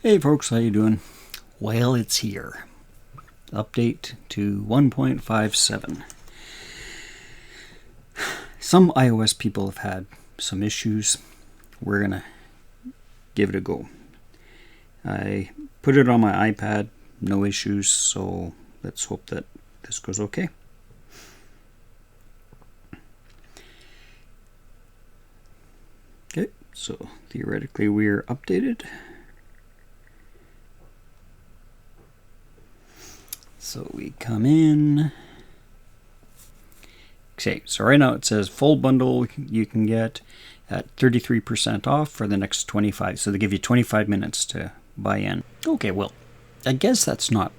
Hey folks, how you doing? Well, it's here. Update to 1.57. Some iOS people have had some issues. We're gonna give it a go. I put it on my iPad, no issues, so let's hope that this goes okay. Okay, so theoretically we're updated. So we come in. Okay, so right now it says full bundle you can get at 33% off for the next 25. So they give you 25 minutes to buy in. Okay, well, I guess that's not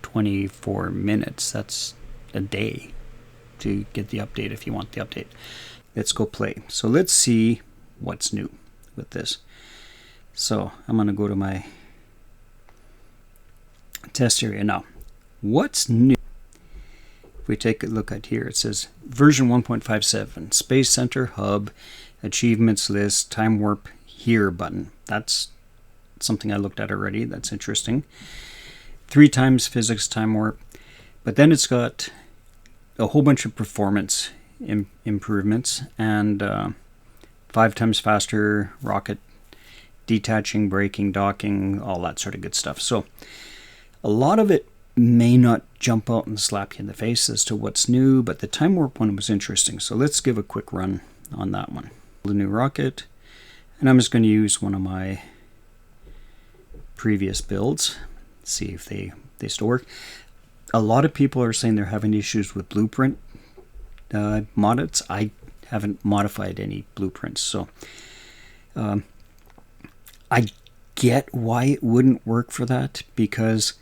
24 minutes. That's a day to get the update if you want the update. Let's go play. So let's see what's new with this. So I'm going to go to my test area now. What's new? If we take a look at here, it says version 1.57, Space Center Hub, Achievements List, Time Warp Here button. That's something I looked at already. That's interesting. 3 times physics time warp. But then it's got a whole bunch of performance improvements and 5 times faster rocket detaching, braking, docking, all that sort of good stuff. So a lot of it may not jump out and slap you in the face as to what's new, but the time warp one was interesting. So let's give a quick run on that one. The new rocket, and I'm just going to use one of my previous builds, see if they still work. A lot of people are saying they're having issues with blueprint mods. I haven't modified any blueprints, so I get why it wouldn't work for that, because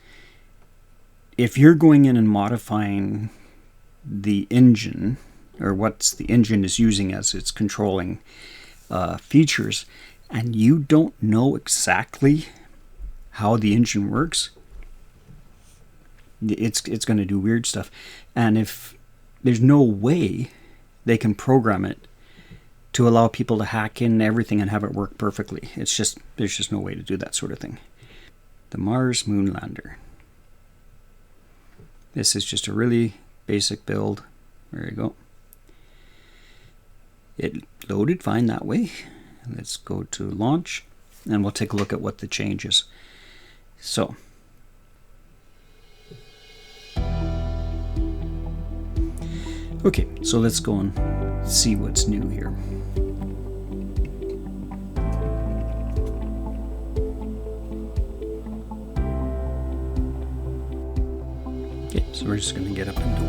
if you're going in and modifying the engine, or what the engine is using as its controlling features, and you don't know exactly how the engine works, it's going to do weird stuff. And if there's no way they can program it to allow people to hack in everything and have it work perfectly, there's just no way to do that sort of thing. The Mars Moon Lander. This is just a really basic build. There you go. It loaded fine that way. Let's go to launch and we'll take a look at what the change is. So, okay, so let's go and see what's new here. Okay, so we're just going to get up and do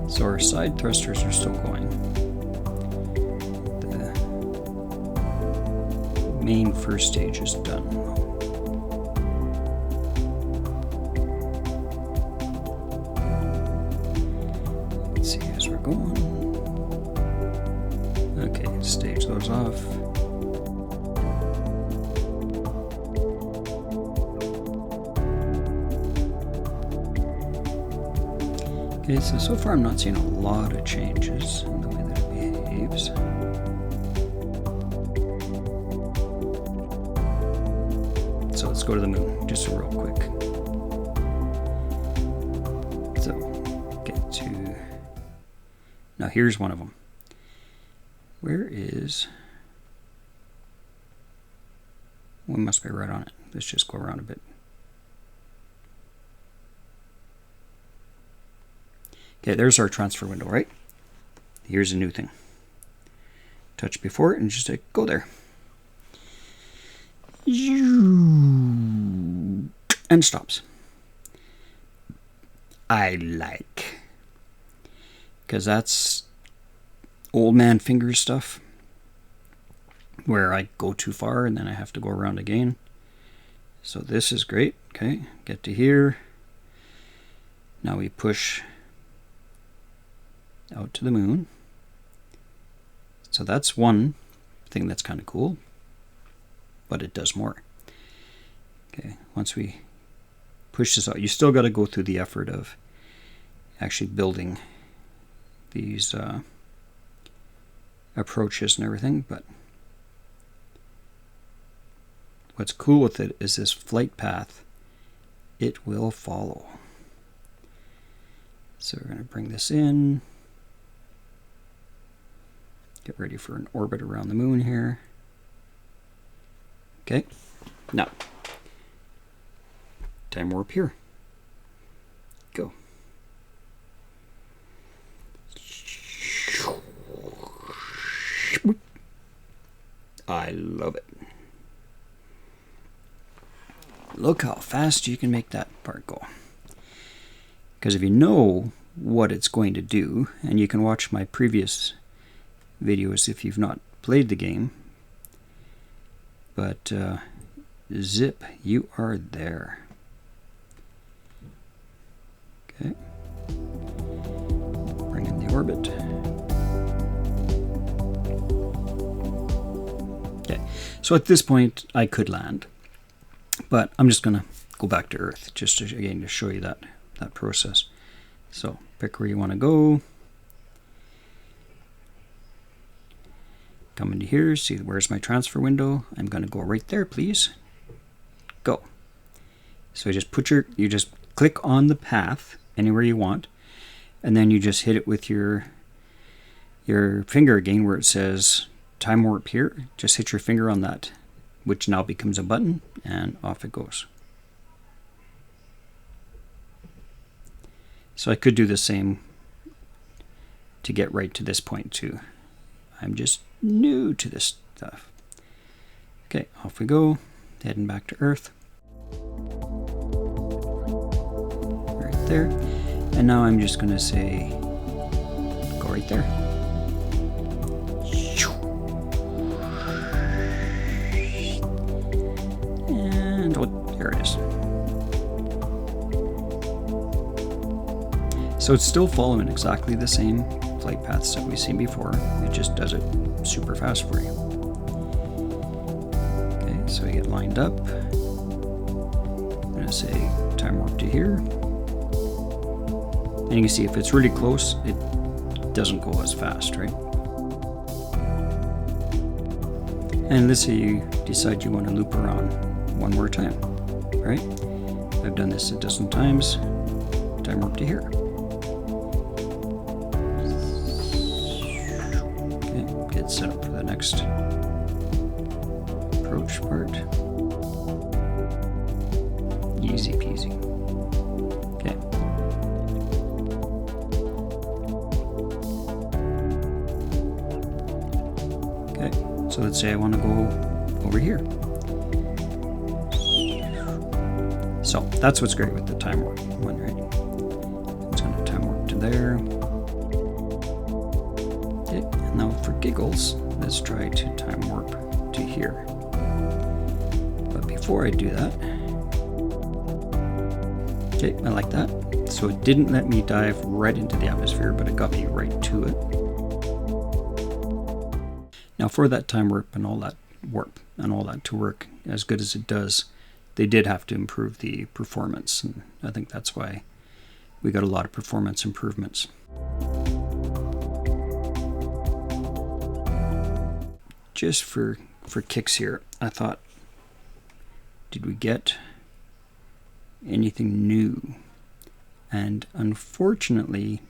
it. So our side thrusters are still going. The main first stage is done. Let's see as we're going. Okay, stage those off. Okay, so far I'm not seeing a lot of changes in the way that it behaves. So let's go to the moon, just real quick. So, get to... Now here's one of them. Where is... We must be right on it. Let's just go around a bit. Okay, there's our transfer window, right? Here's a new thing. Touch before it and just go there. And stops. I like. Because that's old man finger stuff. Where I go too far and then I have to go around again. So this is great. Okay, get to here. Now we push out to the moon. So that's one thing that's kind of cool, but it does more. Okay, once we push this out, you still got to go through the effort of actually building these approaches and everything, but what's cool with it is this flight path, it will follow. So we're going to bring this in. Get ready for an orbit around the moon here. Okay, now, time warp here. Go. I love it. Look how fast you can make that part go. Because if you know what it's going to do, and you can watch my previous videos if you've not played the game, but zip, you are there. Okay. Bring in the orbit. Okay, so at this point I could land, but I'm just going to go back to Earth just to, again, to show you that process. So pick where you want to go. Come into here, see where's my transfer window. I'm going to go right there, please. Go. So you just click on the path anywhere you want, and then you just hit it with your finger again where it says time warp here. Just hit your finger on that, which now becomes a button, and off it goes. So I could do the same to get right to this point too. I'm just new to this stuff. Okay, off we go, heading back to Earth. Right there. And now I'm just going to say, go right there. And oh, there it is. So it's still following exactly the same flight paths that we've seen before. It just does it super fast for you. Okay, so we get lined up. I'm going to say time warp to here. And you can see if it's really close, it doesn't go as fast, right? And let's say you decide you want to loop around one more time, right? I've done this a dozen times. Time warp to here. Set up for the next approach part. Easy peasy. Okay. Okay, so let's say I want to go over here. So that's what's great with the time warp one, right? It's going to time warp to there. Now for giggles, let's try to time warp to here. But before I do that, okay, I like that. So it didn't let me dive right into the atmosphere, but it got me right to it. Now for that time warp and all that to work as good as it does, they did have to improve the performance, and I think that's why we got a lot of performance improvements. Just for kicks here, I thought, did we get anything new? And unfortunately,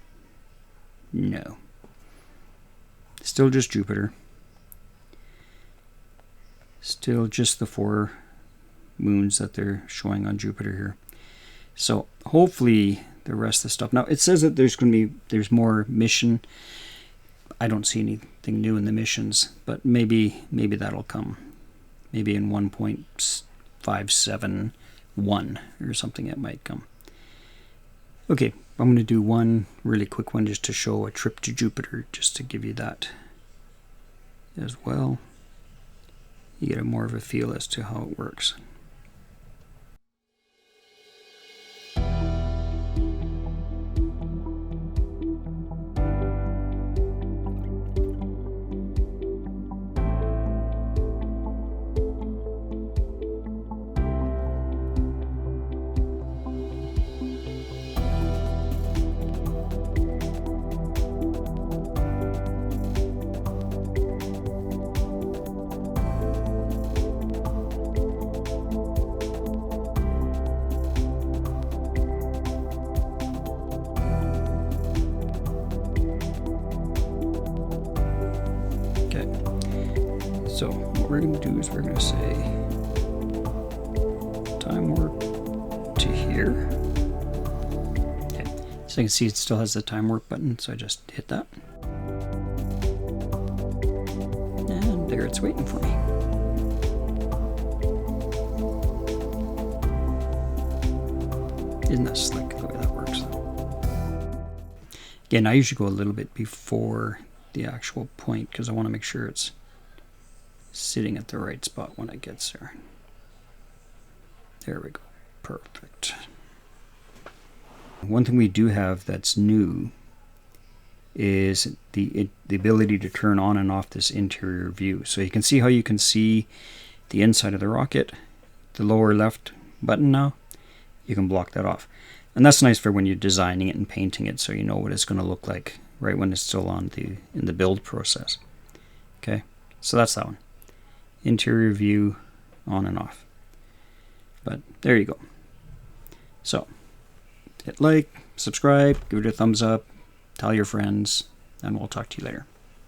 no. Still just Jupiter. Still just the 4 moons that they're showing on Jupiter here. So hopefully the rest of the stuff. Now it says that there's more mission. I don't see anything new in the missions, but maybe that'll come. Maybe in 1.571 or something it might come. Okay, I'm going to do one really quick one just to show a trip to Jupiter, just to give you that as well. You get more of a feel as to how it works. So what we're going to do is we're going to say time warp to here. Okay. So you can see it still has the time warp button, so I just hit that. And there it's waiting for me. Isn't that slick the way that works? Again, I usually go a little bit before the actual point because I want to make sure it's sitting at the right spot when it gets there. There we go. Perfect. One thing we do have that's new is the ability to turn on and off this interior view. So you can see how you can see the inside of the rocket, the lower left button now. You can block that off. And that's nice for when you're designing it and painting it so you know what it's going to look like right when it's still on in the build process. Okay, so that's that one. Interior view on and off. But there you go. So hit like, subscribe, give it a thumbs up, tell your friends, and we'll talk to you later.